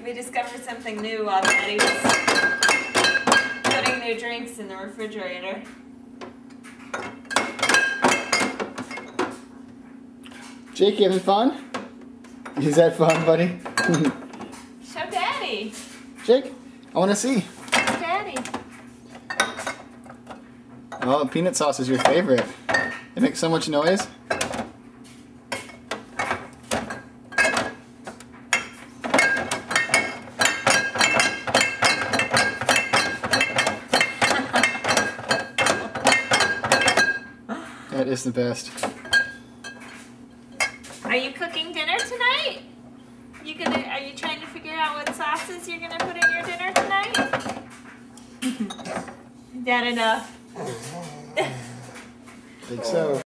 We discovered something new while Daddy was putting new drinks in the refrigerator. Jake, you having fun? Is that fun, buddy? Show Daddy. Jake, I want to see. Show Daddy. Oh, peanut sauce is your favorite. It makes so much noise. That is the best. Are you cooking dinner tonight? Are you trying to figure out what sauces you're gonna put in your dinner tonight? Dad, enough. I think so.